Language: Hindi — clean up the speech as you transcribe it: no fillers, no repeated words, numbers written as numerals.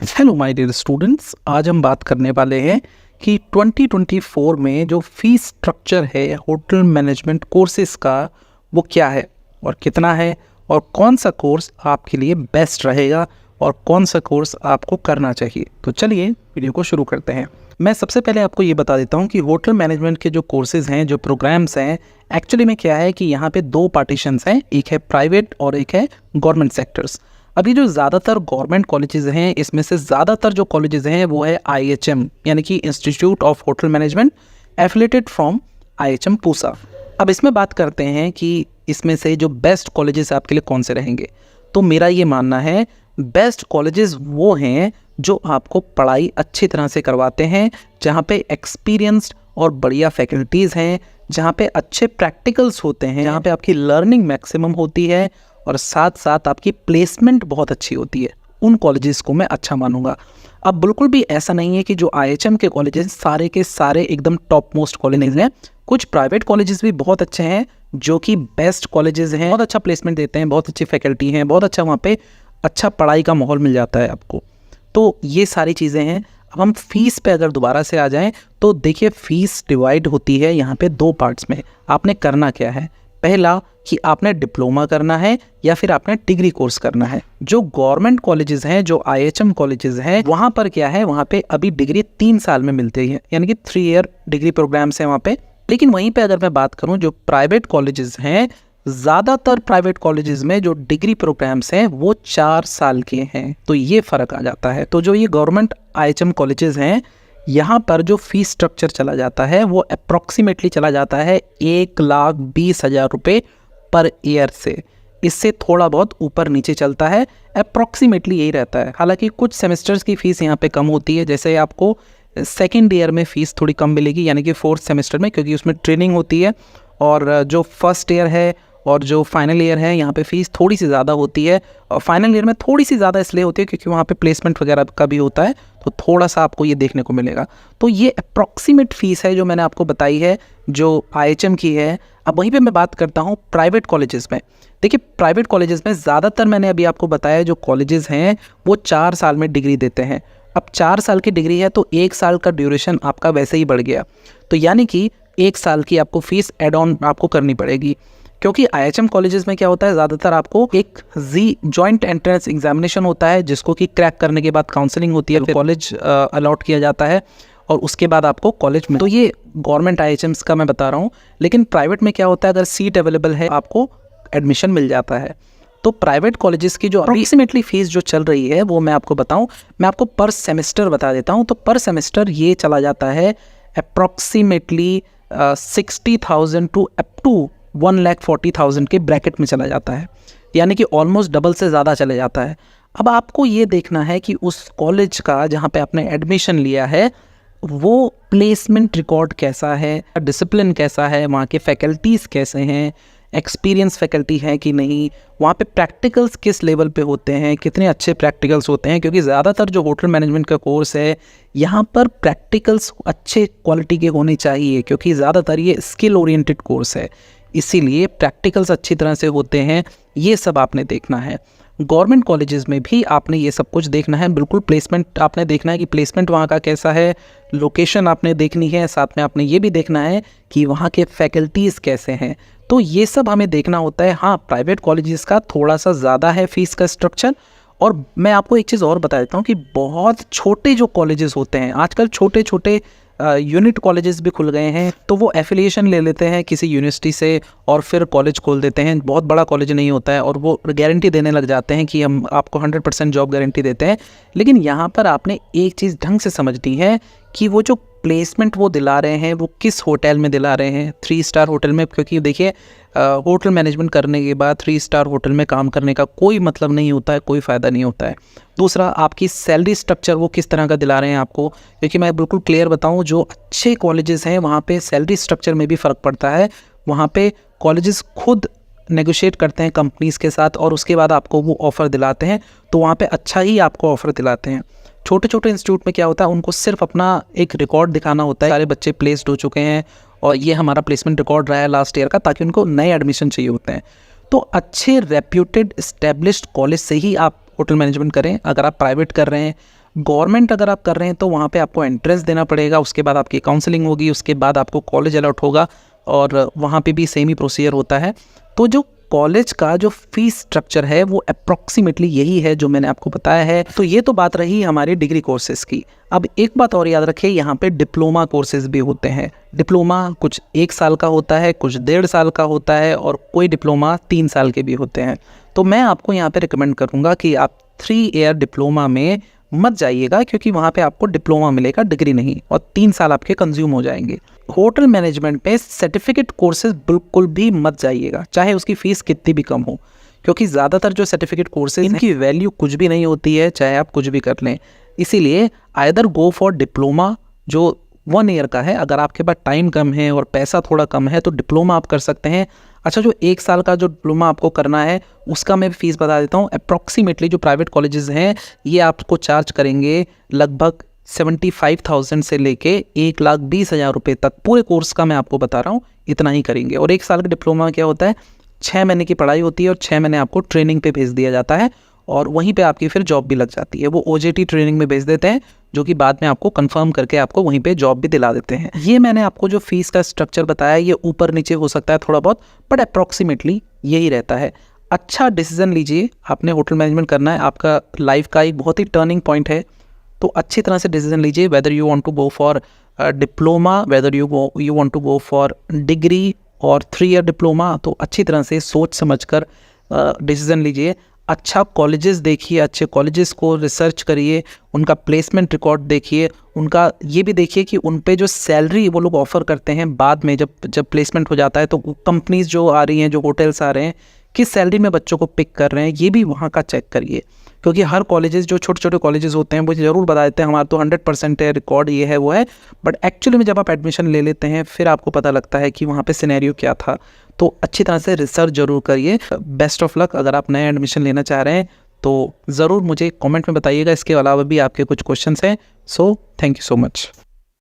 हेलो माय डियर स्टूडेंट्स, आज हम बात करने वाले हैं कि 2024 में जो फीस स्ट्रक्चर है होटल मैनेजमेंट कोर्सेज का वो क्या है और कितना है और कौन सा कोर्स आपके लिए बेस्ट रहेगा और कौन सा कोर्स आपको करना चाहिए। तो चलिए वीडियो को शुरू करते हैं। मैं सबसे पहले आपको ये बता देता हूँ कि होटल मैनेजमेंट के जो कोर्सेज हैं, जो प्रोग्राम्स हैं, एक्चुअली में क्या है कि यहाँ पे दो पार्टीशंस हैं, एक है प्राइवेट और एक है गवर्नमेंट सेक्टर्स। अभी जो ज़्यादातर गवर्नमेंट कॉलेजेस हैं, इसमें से ज़्यादातर जो कॉलेजेस हैं वो है IHM यानी कि institute of hotel management affiliated from IHM Pusa. अब इसमें बात करते हैं कि इसमें से जो बेस्ट कॉलेजेस आपके लिए कौन से रहेंगे। तो मेरा ये मानना है बेस्ट कॉलेजेस वो हैं जो आपको पढ़ाई अच्छी तरह से करवाते हैं, जहाँ पे एक्सपीरियंस्ड और बढ़िया फैकल्टीज़ हैं, जहाँ पे अच्छे प्रैक्टिकल्स होते हैं, जहाँ पे आपकी लर्निंग मैक्सिमम होती है और साथ साथ आपकी प्लेसमेंट बहुत अच्छी होती है। उन कॉलेजेस को मैं अच्छा मानूंगा। अब बिल्कुल भी ऐसा नहीं है कि जो IHM के कॉलेजेस सारे के सारे एकदम टॉप मोस्ट कॉलेजेस हैं। कुछ प्राइवेट कॉलेजेस भी बहुत अच्छे हैं जो कि बेस्ट कॉलेजेस हैं, बहुत अच्छा प्लेसमेंट देते हैं, बहुत अच्छी फैकल्टी हैं, बहुत अच्छा वहाँ पे अच्छा पढ़ाई का माहौल मिल जाता है आपको। तो ये सारी चीज़ें हैं। अब हम फीस पे अगर दोबारा से आ जाएं तो देखिए, फ़ीस डिवाइड होती है यहाँ पे दो पार्ट्स में। आपने करना क्या है, पहला कि आपने डिप्लोमा करना है या फिर आपने डिग्री कोर्स करना है। जो गवर्नमेंट कॉलेजेस हैं, जो IHM कॉलेजेस हैं, वहाँ पर क्या है, वहाँ पे अभी डिग्री 3 साल में मिलती है, यानी कि 3 ईयर डिग्री प्रोग्राम्स हैं वहाँ पे। लेकिन वहीं पे अगर मैं बात करूँ जो प्राइवेट कॉलेजेस हैं, ज़्यादातर प्राइवेट कॉलेजेस में जो डिग्री प्रोग्राम्स हैं वो 4 साल के हैं। तो ये फ़र्क आ जाता है। तो जो ये गवर्नमेंट IHM कॉलेजेस हैं, यहाँ पर जो फीस स्ट्रक्चर चला जाता है वो अप्रॉक्सीमेटली चला जाता है 1,20,000 रुपये पर ईयर से। इससे थोड़ा बहुत ऊपर नीचे चलता है, अप्रॉक्सीमेटली यही रहता है। हालांकि कुछ सेमेस्टर्स की फ़ीस यहाँ पे कम होती है, जैसे आपको सेकेंड ईयर में फ़ीस थोड़ी कम मिलेगी, यानी कि 4th सेमेस्टर में, क्योंकि उसमें ट्रेनिंग होती है। और जो फर्स्ट ईयर है और जो फाइनल ईयर है, यहाँ पे फ़ीस थोड़ी सी ज़्यादा होती है। और फाइनल ईयर में थोड़ी सी ज़्यादा इसलिए होती है क्योंकि वहाँ पे प्लेसमेंट वगैरह का भी होता है, तो थोड़ा सा आपको ये देखने को मिलेगा। तो ये अप्रॉक्सीमेट फ़ीस है जो मैंने आपको बताई है, जो IHM की है। अब वहीं पे मैं बात करता हूँ प्राइवेट कॉलेजेस में। देखिए, प्राइवेट कॉलेजेस में ज़्यादातर मैंने अभी आपको बताया जो कॉलेजेस हैं वो 4 साल में डिग्री देते हैं। अब 4 साल की डिग्री है तो 1 साल का ड्यूरेशन आपका वैसे ही बढ़ गया। तो यानी कि 1 साल की आपको फ़ीस एड ऑन आपको करनी पड़ेगी, क्योंकि IHM कॉलेजेस में क्या होता है, ज़्यादातर आपको एक जॉइंट एंट्रेंस एग्जामिनेशन होता है, जिसको कि क्रैक करने के बाद काउंसलिंग होती है, फिर कॉलेज अलॉट किया जाता है और उसके बाद आपको कॉलेज में। तो ये गवर्नमेंट IHMs का मैं बता रहा हूँ। लेकिन प्राइवेट में क्या होता है, अगर सीट अवेलेबल है आपको एडमिशन मिल जाता है। तो प्राइवेट कॉलेजेस की जो अप्रॉक्सीमेटली फ़ीस जो चल रही है वो मैं आपको बताऊँ, मैं आपको पर सेमेस्टर बता देता हूँ। तो पर सेमेस्टर ये चला जाता है अप्रॉक्सीमेटली 60,000 टू अप टू 1,40,000 के ब्रैकेट में चला जाता है, यानी कि ऑलमोस्ट डबल से ज़्यादा चले जाता है। अब आपको ये देखना है कि उस कॉलेज का जहाँ पे आपने एडमिशन लिया है वो प्लेसमेंट रिकॉर्ड कैसा है, डिसिप्लिन कैसा है, वहाँ के फैकल्टीज़ कैसे हैं, एक्सपीरियंस फैकल्टी है कि नहीं, वहाँ पे प्रैक्टिकल्स किस लेवल पे होते हैं, कितने अच्छे प्रैक्टिकल्स होते हैं। क्योंकि ज़्यादातर जो होटल मैनेजमेंट का कोर्स है, यहाँ पर प्रैक्टिकल्स अच्छे क्वालिटी के होने चाहिए, क्योंकि ज़्यादातर ये स्किल ओरिएंटेड कोर्स है, इसीलिए प्रैक्टिकल्स अच्छी तरह से होते हैं। ये सब आपने देखना है। गवर्नमेंट कॉलेजेस में भी आपने ये सब कुछ देखना है। बिल्कुल प्लेसमेंट आपने देखना है कि प्लेसमेंट वहाँ का कैसा है, लोकेशन आपने देखनी है, साथ में आपने ये भी देखना है कि वहाँ के फैकल्टीज़ कैसे हैं। तो ये सब हमें देखना होता है। हाँ, प्राइवेट कॉलेजेस का थोड़ा सा ज़्यादा है फ़ीस का स्ट्रक्चर। और मैं आपको एक चीज़ और बता देता हूँ कि बहुत छोटे जो कॉलेजेस होते हैं आजकल, छोटे छोटे यूनिट कॉलेजेस भी खुल गए हैं, तो वो एफिलिएशन ले लेते हैं किसी यूनिवर्सिटी से और फिर कॉलेज खोल देते हैं। बहुत बड़ा कॉलेज नहीं होता है और वो गारंटी देने लग जाते हैं कि हम आपको 100% जॉब गारंटी देते हैं। लेकिन यहाँ पर आपने एक चीज़ ढंग से समझनी है कि वो जो प्लेसमेंट वो दिला रहे हैं वो किस होटल में दिला रहे हैं, 3 स्टार होटल में। क्योंकि देखिए, होटल मैनेजमेंट करने के बाद 3 स्टार होटल में काम करने का कोई मतलब नहीं होता है, कोई फ़ायदा नहीं होता है। दूसरा, आपकी सैलरी स्ट्रक्चर वो किस तरह का दिला रहे हैं आपको, क्योंकि मैं बिल्कुल क्लियर बताऊं, जो अच्छे कॉलेजेस हैं वहाँ पे सैलरी स्ट्रक्चर में भी फ़र्क पड़ता है। वहाँ पे कॉलेजेस खुद नेगोशिएट करते हैं कंपनीज़ के साथ और उसके बाद आपको वो ऑफ़र दिलाते हैं, तो वहाँ पे अच्छा ही आपको ऑफ़र दिलाते हैं। छोटे छोटे इंस्टीट्यूट में क्या होता है, उनको सिर्फ अपना एक रिकॉर्ड दिखाना होता है, सारे बच्चे प्लेस्ड हो चुके हैं और ये हमारा प्लेसमेंट रिकॉर्ड रहा है लास्ट ईयर का, ताकि उनको नए एडमिशन चाहिए होते हैं। तो अच्छे रेप्यूटेड इस्टेब्लिश्ड कॉलेज से ही आप होटल मैनेजमेंट करें। अगर आप प्राइवेट कर रहे हैं, गवर्नमेंट अगर आप कर रहे हैं तो वहाँ पे आपको एंट्रेंस देना पड़ेगा, उसके बाद आपकी काउंसलिंग होगी, उसके बाद आपको कॉलेज अलॉट होगा और वहाँ पे भी सेम ही प्रोसीजर होता है। तो जो कॉलेज का जो फीस स्ट्रक्चर है वो अप्रॉक्सीमेटली यही है जो मैंने आपको बताया है। तो ये तो बात रही हमारी डिग्री कोर्सेज़ की। अब एक बात और याद रखिए, यहाँ पे डिप्लोमा कोर्सेज़ भी होते हैं। डिप्लोमा कुछ 1 साल का होता है, कुछ 1.5 साल का होता है और कोई डिप्लोमा 3 साल के भी होते हैं। तो मैं आपको यहाँ पे रिकमेंड करूँगा कि आप 3 ईयर डिप्लोमा में मत जाइएगा, क्योंकि वहाँ पे आपको डिप्लोमा मिलेगा, डिग्री नहीं, और 3 साल आपके कंज्यूम हो जाएंगे। होटल मैनेजमेंट पे सर्टिफिकेट कोर्सेज बिल्कुल भी मत जाइएगा, चाहे उसकी फ़ीस कितनी भी कम हो, क्योंकि ज़्यादातर जो सर्टिफिकेट कोर्सेज इनकी वैल्यू कुछ भी नहीं होती है, चाहे आप कुछ भी कर लें। इसीलिए आइदर गो फॉर डिप्लोमा जो 1 ईयर का है। अगर आपके पास टाइम कम है और पैसा थोड़ा कम है तो डिप्लोमा आप कर सकते हैं। अच्छा, जो 1 साल का जो डिप्लोमा आपको करना है उसका मैं फ़ीस बता देता हूँ। अप्रॉक्सीमेटली जो प्राइवेट कॉलेजेस हैं ये आपको चार्ज करेंगे लगभग 75,000 से लेके 1,20,000 रुपये तक। पूरे कोर्स का मैं आपको बता रहा हूँ, इतना ही करेंगे। और 1 साल का डिप्लोमा क्या होता है, 6 महीने की पढ़ाई होती है और 6 महीने आपको ट्रेनिंग पे भेज दिया जाता है और वहीं पे आपकी फिर जॉब भी लग जाती है। वो OJT ट्रेनिंग में भेज देते हैं, जो कि बाद में आपको कंफर्म करके आपको वहीं पे जॉब भी दिला देते हैं। ये मैंने आपको जो फीस का स्ट्रक्चर बताया, ये ऊपर नीचे हो सकता है थोड़ा बहुत, बट अप्रॉक्सीमेटली यही रहता है। अच्छा डिसीजन लीजिए, आपने होटल मैनेजमेंट करना है, आपका लाइफ का एक बहुत ही टर्निंग पॉइंट है, तो अच्छी तरह से डिसीजन लीजिए। Whether you want to go for diploma, whether you want to go for degree और 3 ईयर डिप्लोमा, तो अच्छी तरह से सोच समझकर डिसीजन लीजिए। अच्छा कॉलेजेस देखिए, अच्छे कॉलेजेस को रिसर्च करिए, उनका प्लेसमेंट रिकॉर्ड देखिए, उनका ये भी देखिए कि उन पे जो सैलरी वो लोग ऑफ़र करते हैं बाद में जब प्लेसमेंट हो जाता है, तो कंपनीज़ जो आ रही हैं, जो होटल्स आ रहे हैं, किस सैलरी में बच्चों को पिक कर रहे हैं, ये भी वहाँ का चेक करिए। क्योंकि हर कॉलेजेस, जो छोटे छोटे कॉलेजेस होते हैं, वो ज़रूर बता देते हैं हमारा तो 100% है, रिकॉर्ड ये है वो है, बट एक्चुअली में जब आप एडमिशन ले लेते हैं फिर आपको पता लगता है कि वहाँ पे सिनेरियो क्या था। तो अच्छी तरह से रिसर्च ज़रूर करिए। Best of luck. अगर आप नए एडमिशन लेना चाह रहे हैं तो ज़रूर मुझे कमेंट में बताइएगा। इसके अलावा भी आपके कुछ क्वेश्चंस हैं। So thank you so much.